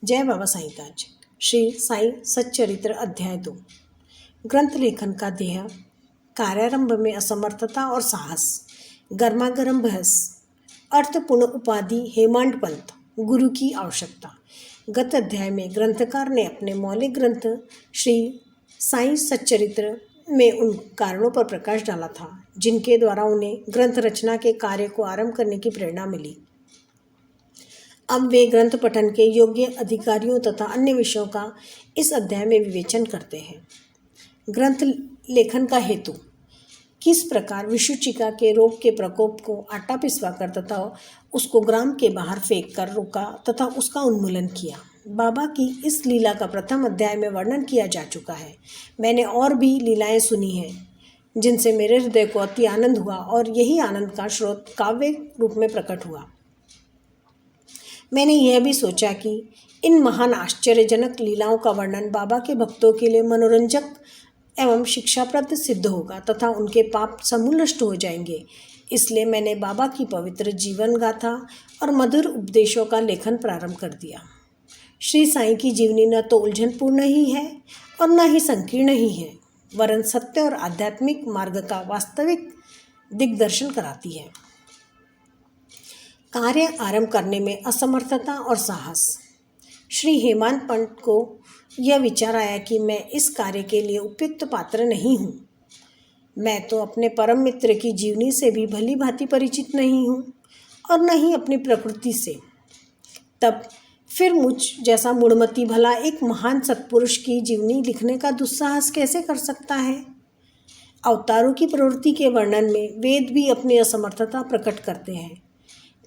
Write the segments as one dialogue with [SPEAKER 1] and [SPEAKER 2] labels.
[SPEAKER 1] जय बाबा साईंताज। श्री साईं सच्चरित्र अध्याय 2। ग्रंथ लेखन का ध्येय, कार्यारंभ में असमर्थता और साहस, गर्मागर्म बहस, अर्थपूर्ण उपाधि, हेमांड पंथ, गुरु की आवश्यकता। गत अध्याय में ग्रंथकार ने अपने मौलिक ग्रंथ श्री साईं सच्चरित्र में उन कारणों पर प्रकाश डाला था जिनके द्वारा उन्हें ग्रंथ रचना के कार्य को आरंभ करने की प्रेरणा मिली। अब वे ग्रंथ पठन के योग्य अधिकारियों तथा अन्य विषयों का इस अध्याय में विवेचन करते हैं। ग्रंथ लेखन का हेतु, किस प्रकार विषुचिका के रोग के प्रकोप को आटा पिसवाकर तथा उसको ग्राम के बाहर फेंक कर रोका तथा उसका उन्मूलन किया। बाबा की इस लीला का प्रथम अध्याय में वर्णन किया जा चुका है। मैंने और भी लीलाएं सुनी हैं जिनसे मेरे हृदय को अति आनंद हुआ और यही आनंद का स्रोत काव्य रूप में प्रकट हुआ। मैंने यह भी सोचा कि इन महान आश्चर्यजनक लीलाओं का वर्णन बाबा के भक्तों के लिए मनोरंजक एवं शिक्षाप्रद सिद्ध होगा तथा उनके पाप समूल नष्ट हो जाएंगे। इसलिए मैंने बाबा की पवित्र जीवन गाथा और मधुर उपदेशों का लेखन प्रारंभ कर दिया। श्री साईं की जीवनी न तो उलझनपूर्ण ही है और न ही संकीर्ण ही है, वरन सत्य और आध्यात्मिक मार्ग का वास्तविक दिग्दर्शन कराती है। कार्य आरंभ करने में असमर्थता और साहस। श्री हेमांड पंत को यह विचार आया कि मैं इस कार्य के लिए उपयुक्त पात्र नहीं हूँ। मैं तो अपने परम मित्र की जीवनी से भी भली भांति परिचित नहीं हूँ और न ही अपनी प्रकृति से। तब फिर मुझ जैसा मूढ़मती भला एक महान सत्पुरुष की जीवनी लिखने का दुस्साहस कैसे कर सकता है। अवतारों की प्रवृत्ति के वर्णन में वेद भी अपनी असमर्थता प्रकट करते हैं।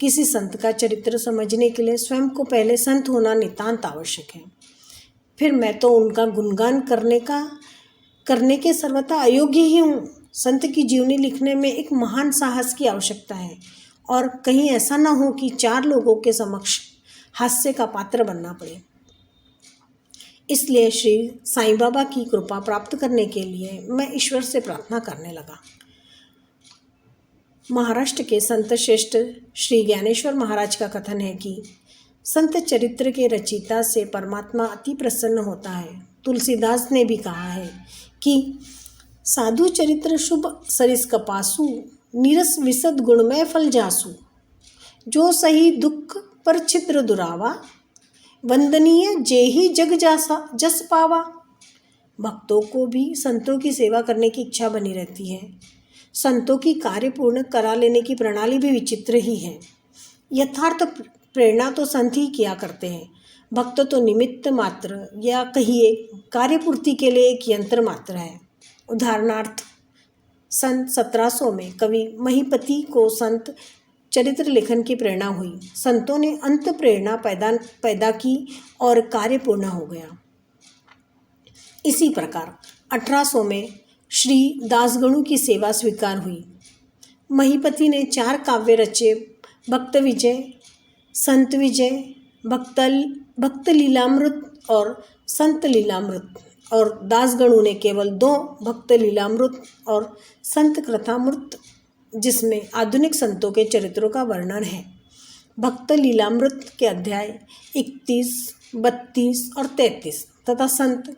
[SPEAKER 1] किसी संत का चरित्र समझने के लिए स्वयं को पहले संत होना नितांत आवश्यक है। फिर मैं तो उनका गुणगान करने के सर्वथा अयोग्य ही हूँ। संत की जीवनी लिखने में एक महान साहस की आवश्यकता है और कहीं ऐसा न हो कि 4 लोगों के समक्ष हास्य का पात्र बनना पड़े। इसलिए श्री साईं बाबा की कृपा प्राप्त करने के लिए मैं ईश्वर से प्रार्थना करने लगा। महाराष्ट्र के संत श्रेष्ठ श्री ज्ञानेश्वर महाराज का कथन है कि संत चरित्र के रचयिता से परमात्मा अति प्रसन्न होता है। तुलसीदास ने भी कहा है कि साधु चरित्र शुभ सरिस कपासु, नीरस विसद गुणमय फल जासु, जो सही दुख पर छिद्र दुरावा, वंदनीय जेहि जग जासा जस पावा। भक्तों को भी संतों की सेवा करने की इच्छा बनी रहती है। संतों की कार्य पूर्ण करा लेने की प्रणाली भी विचित्र ही है। यथार्थ प्रेरणा तो संत ही किया करते हैं, भक्त तो निमित्त मात्र या कहिए कार्यपूर्ति के लिए एक यंत्र मात्र है। उदाहरणार्थ, सन 1700 में कवि महीपति को संत चरित्र लेखन की प्रेरणा हुई। संतों ने अंत प्रेरणा पैदा की और कार्य पूर्ण हो गया। इसी प्रकार 1800 में श्री दासगणु की सेवा स्वीकार हुई। महीपति ने 4 काव्य रचे, भक्त विजय, संत विजय, भक्त लीलामृत और संत लीलामृत, और दासगणु ने केवल 2 भक्त लीलामृत और संत कथामृत, जिसमें आधुनिक संतों के चरित्रों का वर्णन है। भक्त लीलामृत के अध्याय 31, 32 और 33 तथा संत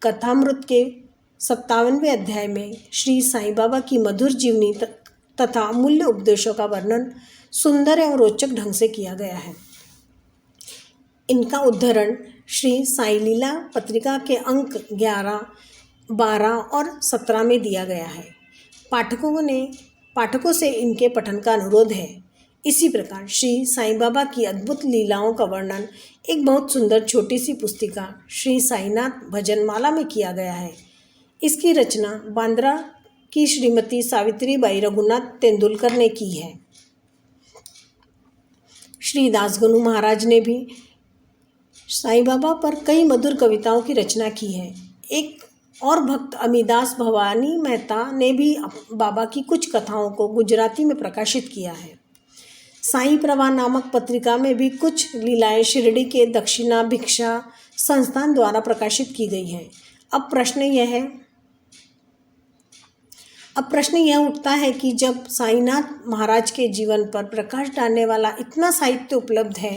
[SPEAKER 1] कथामृत के 57वें अध्याय में श्री साईं बाबा की मधुर जीवनी तथा अमूल्य उपदेशों का वर्णन सुंदर एवं रोचक ढंग से किया गया है। इनका उद्धरण श्री साईं लीला पत्रिका के अंक 11, 12 और 17 में दिया गया है। पाठकों से इनके पठन का अनुरोध है। इसी प्रकार श्री साईं बाबा की अद्भुत लीलाओं का वर्णन एक बहुत सुंदर छोटी सी पुस्तिका श्री साईनाथ भजनमाला में किया गया है। इसकी रचना बांद्रा की श्रीमती सावित्रीबाई रघुनाथ तेंदुलकर ने की है। श्री दासगणु महाराज ने भी साईं बाबा पर कई मधुर कविताओं की रचना की है। एक और भक्त अमीदास भवानी मेहता ने भी बाबा की कुछ कथाओं को गुजराती में प्रकाशित किया है। साईं प्रवाह नामक पत्रिका में भी कुछ लीलाएं शिरडी के दक्षिणा भिक्षा संस्थान द्वारा प्रकाशित की गई हैं। अब प्रश्न यह उठता है कि जब साईनाथ महाराज के जीवन पर प्रकाश डालने वाला इतना साहित्य उपलब्ध है,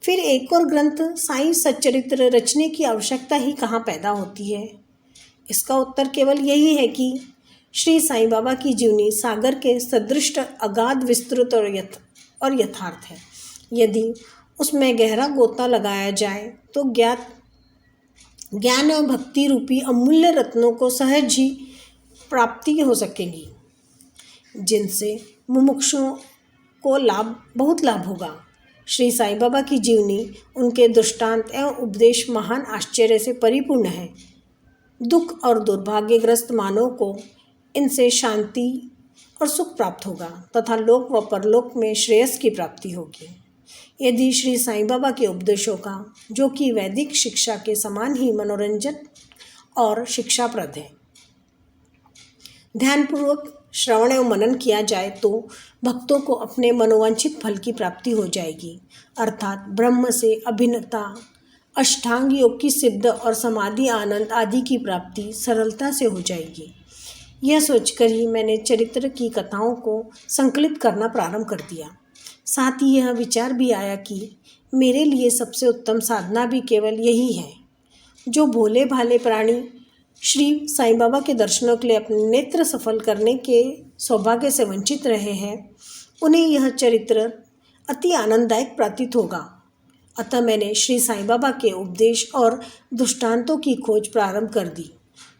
[SPEAKER 1] फिर एक और ग्रंथ साईं सच्चरित्र रचने की आवश्यकता ही कहाँ पैदा होती है? इसका उत्तर केवल यही है कि श्री साईं बाबा की जीवनी सागर के सदृश अगाध, विस्तृत और यथार्थ है। यदि उसमें गहरा गोता लगाया जाए तो ज्ञान और भक्ति रूपी अमूल्य रत्नों को सहज ही प्राप्ति हो सकेगी, जिनसे मुमुक्षुओं को बहुत लाभ होगा। श्री साईं बाबा की जीवनी, उनके दृष्टांत एवं उपदेश महान आश्चर्य से परिपूर्ण है। दुख और दुर्भाग्यग्रस्त मानव को इनसे शांति और सुख प्राप्त होगा तथा लोक व परलोक में श्रेयस की प्राप्ति होगी। यदि श्री साईं बाबा के उपदेशों का, जो कि वैदिक शिक्षा के समान ही मनोरंजन और शिक्षाप्रद है, ध्यानपूर्वक श्रवण एवं मनन किया जाए तो भक्तों को अपने मनोवांछित फल की प्राप्ति हो जाएगी, अर्थात ब्रह्म से अभिन्नता, अष्टांग योग की सिद्ध और समाधि आनंद आदि की प्राप्ति सरलता से हो जाएगी। यह सोचकर ही मैंने चरित्र की कथाओं को संकलित करना प्रारंभ कर दिया। साथ ही यह विचार भी आया कि मेरे लिए सबसे उत्तम साधना भी केवल यही है। जो भोले भाले प्राणी श्री साईं बाबा के दर्शनों के लिए अपने नेत्र सफल करने के सौभाग्य से वंचित रहे हैं, उन्हें यह चरित्र अति आनंददायक प्रतीत होगा। अतः मैंने श्री साईं बाबा के उपदेश और दृष्टांतों की खोज प्रारंभ कर दी,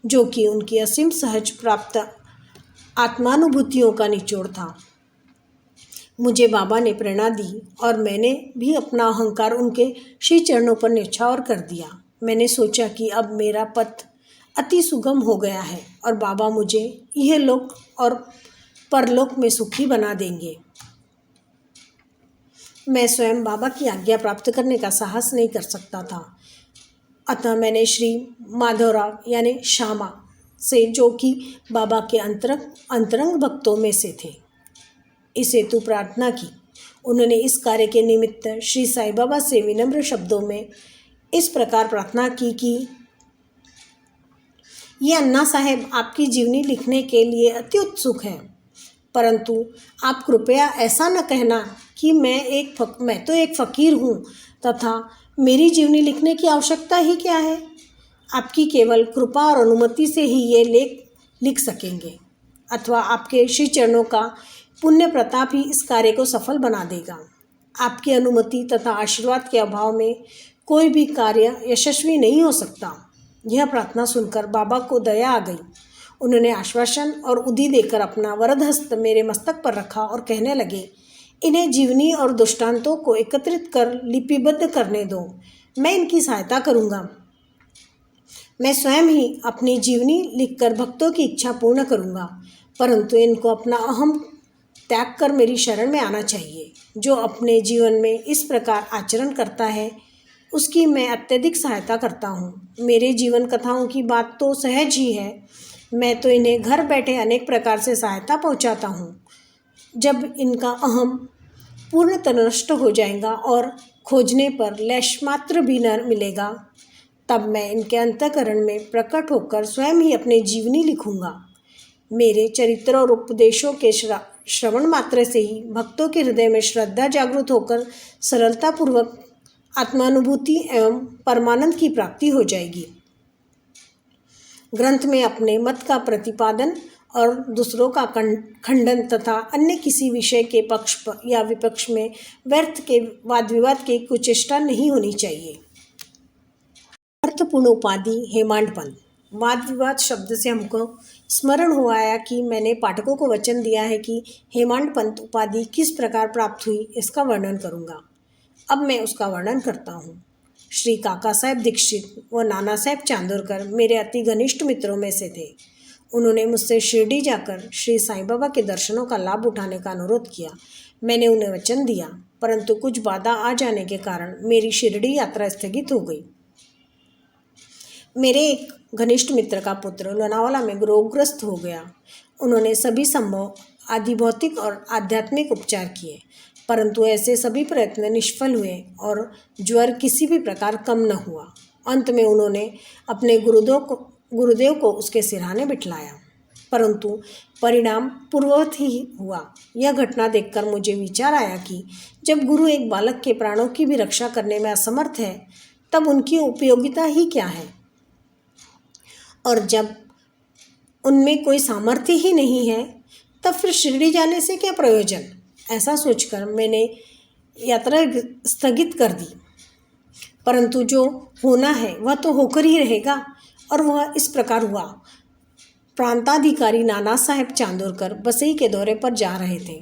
[SPEAKER 1] जो कि उनकी असीम सहज प्राप्त आत्मानुभूतियों का निचोड़ था। मुझे बाबा ने प्रेरणा दी और मैंने भी अपना अहंकार उनके श्री चरणों पर न्यौछावर कर दिया। मैंने सोचा कि अब मेरा पथ अति सुगम हो गया है और बाबा मुझे यह लोक और परलोक में सुखी बना देंगे। मैं स्वयं बाबा की आज्ञा प्राप्त करने का साहस नहीं कर सकता था। अतः मैंने श्री माधवराव यानी श्यामा से, जो कि बाबा के अंतरंग भक्तों में से थे, इस हेतु प्रार्थना की। उन्होंने इस कार्य के निमित्त श्री साईं बाबा से विनम्र शब्दों में इस प्रकार प्रार्थना की कि ये अन्ना साहेब आपकी जीवनी लिखने के लिए अति उत्सुक हैं, परंतु आप कृपया ऐसा न कहना कि मैं तो एक फ़कीर हूँ तथा मेरी जीवनी लिखने की आवश्यकता ही क्या है। आपकी केवल कृपा और अनुमति से ही ये लेख लिख सकेंगे, अथवा आपके श्री चरणों का पुण्य प्रताप ही इस कार्य को सफल बना देगा। आपकी अनुमति तथा आशीर्वाद के अभाव में कोई भी कार्य यशस्वी नहीं हो सकता। यह प्रार्थना सुनकर बाबा को दया आ गई। उन्होंने आश्वासन और उदी देकर अपना वरद हस्त मेरे मस्तक पर रखा और कहने लगे, इन्हें जीवनी और दृष्टांतों को एकत्रित कर लिपिबद्ध करने दो, मैं इनकी सहायता करूँगा। मैं स्वयं ही अपनी जीवनी लिखकर भक्तों की इच्छा पूर्ण करूँगा, परंतु इनको अपना अहम त्याग कर मेरी शरण में आना चाहिए। जो अपने जीवन में इस प्रकार आचरण करता है, उसकी मैं अत्यधिक सहायता करता हूँ। मेरे जीवन कथाओं की बात तो सहज ही है, मैं तो इन्हें घर बैठे अनेक प्रकार से सहायता पहुँचाता हूँ। जब इनका अहम पूर्णतः नष्ट हो जाएगा और खोजने पर लेश मात्र भी न मिलेगा, तब मैं इनके अंतःकरण में प्रकट होकर स्वयं ही अपनी जीवनी लिखूँगा। मेरे चरित्र और उपदेशों के श्रवण मात्र से ही भक्तों के हृदय में श्रद्धा जागृत होकर सरलतापूर्वक आत्मानुभूति एवं परमानंद की प्राप्ति हो जाएगी। ग्रंथ में अपने मत का प्रतिपादन और दूसरों का खंडन तथा अन्य किसी विषय के पक्ष या विपक्ष में व्यर्थ के वाद विवाद की कुचेष्टा नहीं होनी चाहिए। अर्थपूर्ण उपाधि हेमांड पंत। वाद विवाद शब्द से हमको स्मरण हो आया कि मैंने पाठकों को वचन दिया है कि हेमांड पंत उपाधि किस प्रकार प्राप्त हुई, इसका वर्णन करूँगा। अब मैं उसका वर्णन करता हूँ। श्री काका साहेब दीक्षित व नाना साहेब चांदोरकर मेरे अति घनिष्ठ मित्रों में से थे। उन्होंने मुझसे शिरडी जाकर श्री साईं बाबा के दर्शनों का लाभ उठाने का अनुरोध किया। मैंने उन्हें वचन दिया, परंतु कुछ बाधा आ जाने के कारण मेरी शिरडी यात्रा स्थगित हो गई। मेरे एक घनिष्ठ मित्र का पुत्र लोनावाला में रोगग्रस्त हो गया। उन्होंने सभी संभव आदि भौतिक और आध्यात्मिक उपचार किए, परंतु ऐसे सभी प्रयत्न निष्फल हुए और ज्वर किसी भी प्रकार कम न हुआ। अंत में उन्होंने अपने गुरुदेव को उसके सिरहाने बिठलाया। परंतु परिणाम पूर्ववत ही हुआ। यह घटना देखकर मुझे विचार आया कि जब गुरु एक बालक के प्राणों की भी रक्षा करने में असमर्थ है, तब उनकी उपयोगिता ही क्या है। और जब उनमें कोई सामर्थ्य ही नहीं है, तब फिर शिरडी जाने से क्या प्रयोजन। ऐसा सोचकर मैंने यात्रा स्थगित कर दी। परंतु जो होना है वह तो होकर ही रहेगा, और वह इस प्रकार हुआ। प्रांताधिकारी नाना साहेब चांदोरकर बसई के दौरे पर जा रहे थे।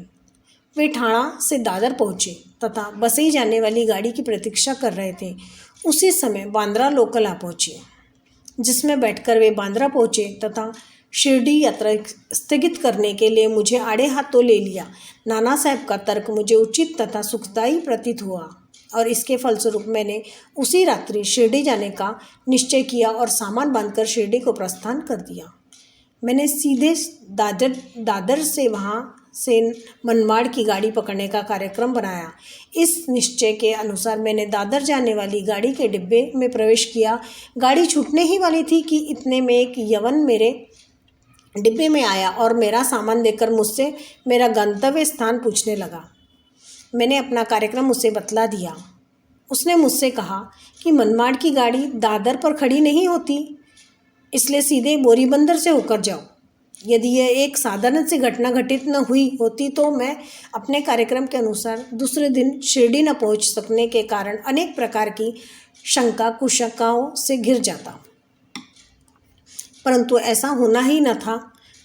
[SPEAKER 1] वे ठाणा से दादर पहुँचे तथा बसई जाने वाली गाड़ी की प्रतीक्षा कर रहे थे। उसी समय बांद्रा लोकल आ पहुँची, जिसमें बैठकर वे बांद्रा पहुँचे तथा शिरडी यात्रा स्थगित करने के लिए मुझे आड़े हाथों ले लिया। नाना साहब का तर्क मुझे उचित तथा सुखदायी प्रतीत हुआ, और इसके फलस्वरूप मैंने उसी रात्रि शिरडी जाने का निश्चय किया और सामान बांधकर शिरडी को प्रस्थान कर दिया। मैंने सीधे दादर से वहाँ से मनमाड़ की गाड़ी पकड़ने का कार्यक्रम बनाया। इस निश्चय के अनुसार मैंने दादर जाने वाली गाड़ी के डिब्बे में प्रवेश किया। गाड़ी छूटने ही वाली थी कि इतने में एक यवन मेरे डिब्बे में आया और मेरा सामान देखकर मुझसे मेरा गंतव्य स्थान पूछने लगा। मैंने अपना कार्यक्रम उसे बतला दिया। उसने मुझसे कहा कि मनमाड़ की गाड़ी दादर पर खड़ी नहीं होती, इसलिए सीधे बोरीबंदर से होकर जाओ। यदि यह एक साधारण सी घटना घटित न हुई होती तो मैं अपने कार्यक्रम के अनुसार दूसरे दिन शिरडी न पहुंच सकने के कारण अनेक प्रकार की शंका कुशंकाओं से घिर जाता, परंतु ऐसा होना ही न था।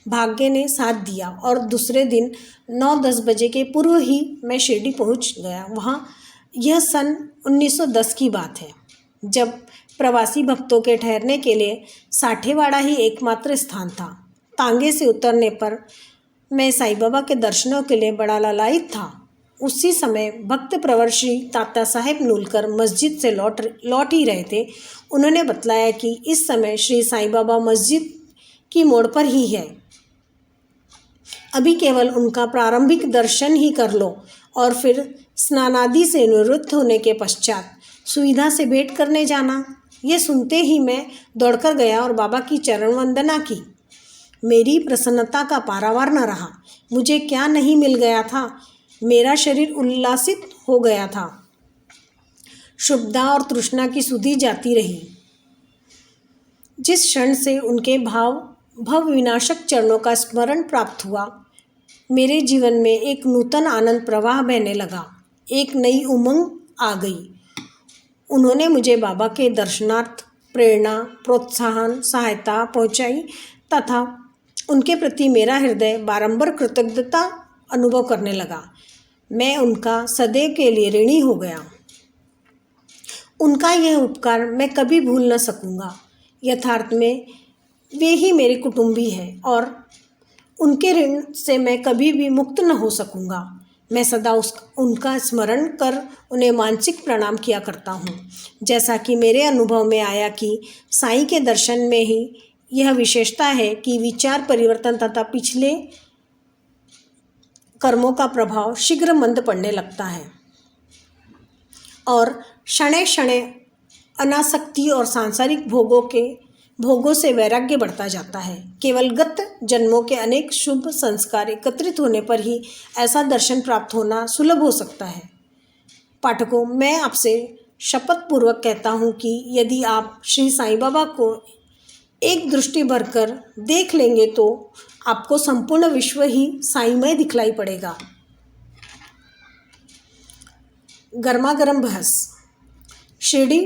[SPEAKER 1] भाग्य ने साथ दिया और दूसरे दिन 9-10 बजे के पूर्व ही मैं शिरडी पहुंच गया। वहाँ यह सन 1910 की बात है, जब प्रवासी भक्तों के ठहरने के लिए साठेवाड़ा ही एकमात्र स्थान था। तांगे से उतरने पर मैं साईं बाबा के दर्शनों के लिए बड़ा लालायित था। उसी समय भक्त प्रवर श्री तात्या साहेब नूलकर मस्जिद से लौट ही रहे थे। उन्होंने बतलाया कि इस समय श्री साईं बाबा मस्जिद की मोड़ पर ही है। अभी केवल उनका प्रारंभिक दर्शन ही कर लो और फिर स्नानादि से निवृत्त होने के पश्चात सुविधा से भेंट करने जाना। ये सुनते ही मैं दौड़कर गया और बाबा की चरण वंदना की। मेरी प्रसन्नता का पारावार न रहा। मुझे क्या नहीं मिल गया था। मेरा शरीर उल्लासित हो गया था। शुभदा और तृष्णा की सुधि जाती रही। जिस क्षण से उनके भव विनाशक चरणों का स्मरण प्राप्त हुआ, मेरे जीवन में एक नूतन आनंद प्रवाह बहने लगा। एक नई उमंग आ गई। उन्होंने मुझे बाबा के दर्शनार्थ प्रेरणा, प्रोत्साहन, सहायता पहुंचाई तथा उनके प्रति मेरा हृदय बारंबार कृतज्ञता अनुभव करने लगा। मैं उनका सदैव के लिए ऋणी हो गया। उनका यह उपकार मैं कभी भूल न सकूँगा। यथार्थ में वे ही मेरे कुटुंबी हैं और उनके ऋण से मैं कभी भी मुक्त न हो सकूँगा। मैं सदा उनका स्मरण कर उन्हें मानसिक प्रणाम किया करता हूँ। जैसा कि मेरे अनुभव में आया कि साईं के दर्शन में ही यह विशेषता है कि विचार परिवर्तन तथा पिछले कर्मों का प्रभाव शीघ्र मंद पड़ने लगता है और क्षणे क्षणे अनासक्ति और सांसारिक भोगों से वैराग्य बढ़ता जाता है। केवल गत जन्मों के अनेक शुभ संस्कार एकत्रित होने पर ही ऐसा दर्शन प्राप्त होना सुलभ हो सकता है। पाठकों, मैं आपसे शपथ पूर्वक कहता हूँ कि यदि आप श्री साईं बाबा को एक दृष्टि भरकर देख लेंगे तो आपको संपूर्ण विश्व ही साईमय दिखलाई पड़ेगा। गर्मागर्म बहस। शिरडी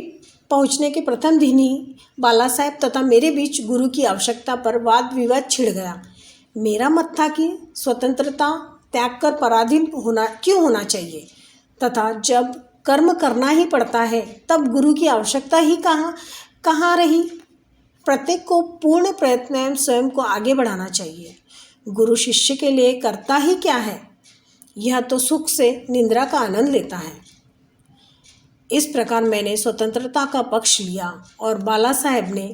[SPEAKER 1] पहुंचने के प्रथम दिन ही बाला साहेब तथा मेरे बीच गुरु की आवश्यकता पर वाद विवाद छिड़ गया। मेरा मत था कि स्वतंत्रता त्याग कर पराधीन क्यों होना चाहिए तथा जब कर्म करना ही पड़ता है तब गुरु की आवश्यकता ही कहाँ रही। प्रत्येक को पूर्ण प्रयत्न स्वयं को आगे बढ़ाना चाहिए। गुरु शिष्य के लिए करता ही क्या है, यह तो सुख से निद्रा का आनंद लेता है। इस प्रकार मैंने स्वतंत्रता का पक्ष लिया और बाला साहेब ने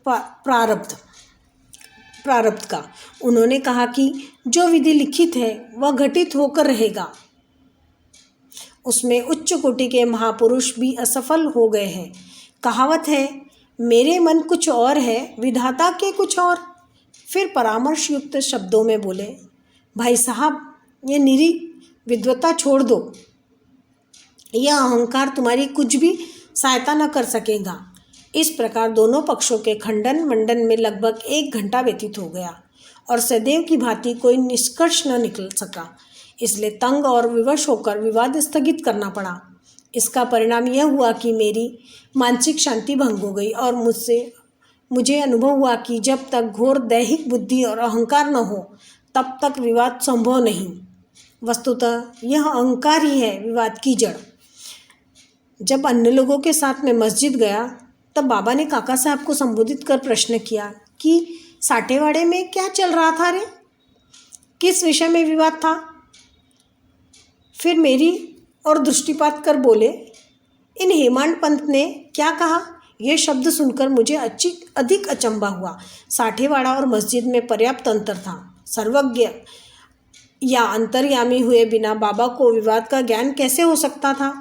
[SPEAKER 1] प्रारब्ध का। उन्होंने कहा कि जो विधि लिखित है वह घटित होकर रहेगा। उसमें उच्च कोटि के महापुरुष भी असफल हो गए हैं। कहावत है, मेरे मन कुछ और है, विधाता के कुछ और। फिर परामर्श युक्त शब्दों में बोले, भाई साहब, ये निरी विद्वता छोड़ दो। यह अहंकार तुम्हारी कुछ भी सहायता न कर सकेगा। इस प्रकार दोनों पक्षों के खंडन मंडन में लगभग 1 घंटा व्यतीत हो गया और सदैव की भांति कोई निष्कर्ष न निकल सका। इसलिए तंग और विवश होकर विवाद स्थगित करना पड़ा। इसका परिणाम यह हुआ कि मेरी मानसिक शांति भंग हो गई और मुझे अनुभव हुआ कि जब तक घोर दैहिक बुद्धि और अहंकार न हो तब तक विवाद संभव नहीं। वस्तुतः यह अहंकार ही है विवाद की जड़। जब अन्य लोगों के साथ मैं मस्जिद गया तब बाबा ने काका साहब को संबोधित कर प्रश्न किया कि साठेवाड़े में क्या चल रहा था रे? किस विषय में विवाद था? फिर मेरी और दृष्टिपात कर बोले, इन हेमांड पंत ने क्या कहा? यह शब्द सुनकर मुझे अधिक अचंभा हुआ। साठेवाड़ा और मस्जिद में पर्याप्त अंतर था। सर्वज्ञ या अंतर्यामी हुए बिना बाबा को विवाद का ज्ञान कैसे हो सकता था?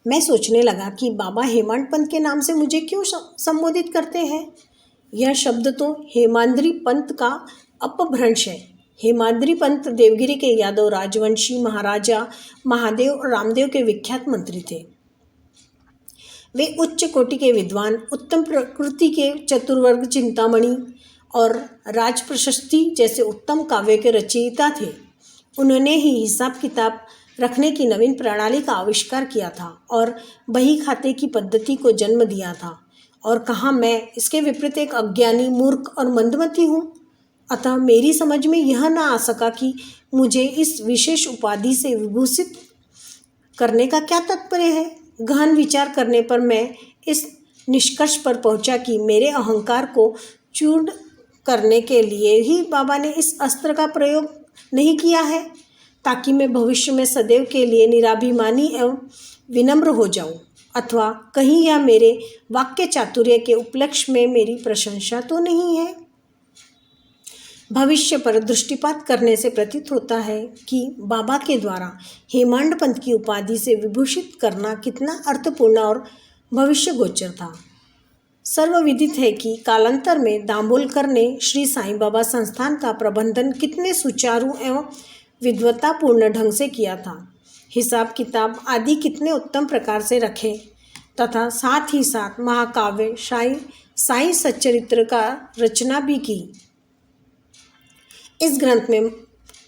[SPEAKER 1] मैं सोचने लगा कि बाबा हेमांड पंत के नाम से मुझे क्यों संबोधित करते हैं। यह शब्द तो हेमाद्री पंत का अपभ्रंश है। हेमाद्री पंत देवगिरी के यादव राजवंशी महाराजा महादेव और रामदेव के विख्यात मंत्री थे। वे उच्च कोटि के विद्वान, उत्तम प्रकृति के चतुर्वर्ग चिंतामणि और राज प्रशस्ति जैसे उत्तम काव्य के रचयिता थे। उन्होंने ही हिसाब किताब रखने की नवीन प्रणाली का आविष्कार किया था और बही खाते की पद्धति को जन्म दिया था। और कहाँ मैं इसके विपरीत एक अज्ञानी, मूर्ख और मंदमती हूँ। अतः मेरी समझ में यह न आ सका कि मुझे इस विशेष उपाधि से विभूषित करने का क्या तात्पर्य है। गहन विचार करने पर मैं इस निष्कर्ष पर पहुंचा कि मेरे अहंकार को चूर्ण करने के लिए ही बाबा ने इस अस्त्र का प्रयोग नहीं किया है, ताकि मैं भविष्य में सदैव के लिए निराभिमानी एवं विनम्र हो जाऊं, अथवा कहीं यह मेरे वाक्य चातुर्य के उपलक्ष्य में मेरी प्रशंसा तो नहीं है। भविष्य पर दृष्टिपात करने से प्रतीत होता है कि बाबा के द्वारा हेमांड पंत की उपाधि से विभूषित करना कितना अर्थपूर्ण और भविष्य गोचर था। सर्वविदित है कि कालांतर में दाम्बोलकर ने श्री साईं बाबा संस्थान का प्रबंधन कितने सुचारू एवं विद्वतापूर्ण ढंग से किया था। हिसाब किताब आदि कितने उत्तम प्रकार से रखे तथा साथ ही साथ महाकाव्य साईं सच्चरित्र का रचना भी की। इस ग्रंथ में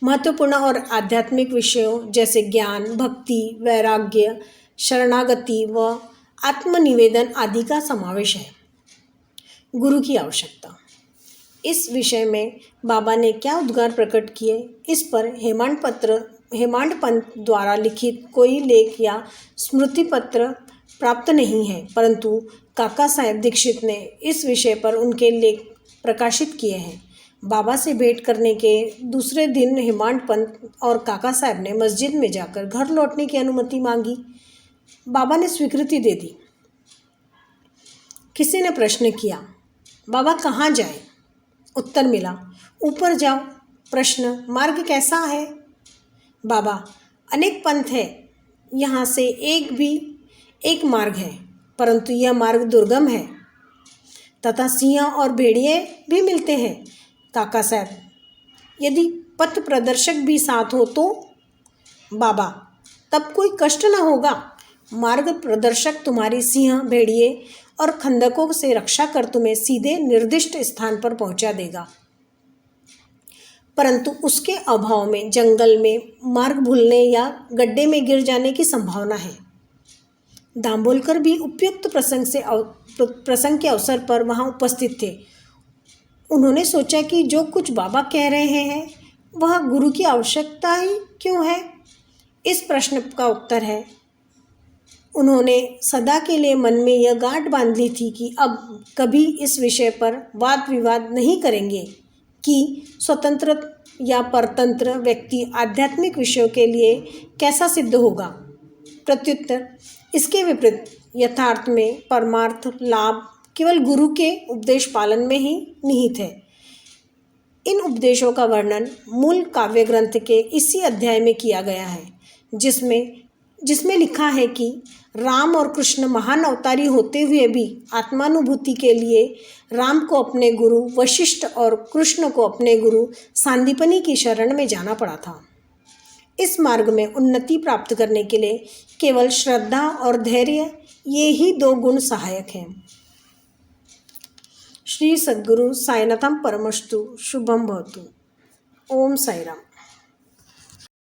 [SPEAKER 1] महत्वपूर्ण और आध्यात्मिक विषयों जैसे ज्ञान, भक्ति, वैराग्य, शरणागति व आत्मनिवेदन आदि का समावेश है। गुरु की आवश्यकता। इस विषय में बाबा ने क्या उद्गार प्रकट किए, इस पर हेमांड पंत द्वारा लिखित कोई लेख या स्मृति पत्र प्राप्त नहीं है, परंतु काका साहेब दीक्षित ने इस विषय पर उनके लेख प्रकाशित किए हैं। बाबा से भेंट करने के दूसरे दिन हेमांड पंत और काका साहब ने मस्जिद में जाकर घर लौटने की अनुमति मांगी। बाबा ने स्वीकृति दे दी। किसी ने प्रश्न किया, बाबा कहाँ जाए? उत्तर मिला, ऊपर जाओ। प्रश्न, मार्ग कैसा है? बाबा, अनेक पंथ है, यहाँ से एक मार्ग है, परंतु यह मार्ग दुर्गम है तथा सिंह और भेड़िए भी मिलते हैं। काका साहब, यदि पथ प्रदर्शक भी साथ हो तो? बाबा, तब कोई कष्ट न होगा। मार्ग प्रदर्शक तुम्हारी सिंह, भेड़िए और खंदकों से रक्षा कर तुम्हें सीधे निर्दिष्ट स्थान पर पहुंचा देगा, परंतु उसके अभाव में जंगल में मार्ग भूलने या गड्ढे में गिर जाने की संभावना है। दाम्बोलकर भी उपयुक्त प्रसंग के अवसर पर वहां उपस्थित थे। उन्होंने सोचा कि जो कुछ बाबा कह रहे हैं वह गुरु की आवश्यकता ही क्यों है। इस प्रश्न का उत्तर है, उन्होंने सदा के लिए मन में यह गांठ बांध ली थी कि अब कभी इस विषय पर वाद विवाद नहीं करेंगे कि स्वतंत्र या परतंत्र व्यक्ति आध्यात्मिक विषयों के लिए कैसा सिद्ध होगा। प्रत्युत्तर इसके विपरीत यथार्थ में परमार्थ लाभ केवल गुरु के उपदेश पालन में ही निहित है। इन उपदेशों का वर्णन मूल काव्य ग्रंथ के इसी अध्याय में किया गया है, जिसमें जिसमें लिखा है कि राम और कृष्ण महान अवतारी होते हुए भी आत्मानुभूति के लिए राम को अपने गुरु वशिष्ठ और कृष्ण को अपने गुरु सांदीपनी की शरण में जाना पड़ा था। इस मार्ग में उन्नति प्राप्त करने के लिए केवल श्रद्धा और धैर्य, ये ही 2 गुण सहायक हैं। श्री सद्गुरु साईनाथम परमस्तु। शुभम भवतु। ओम साई राम।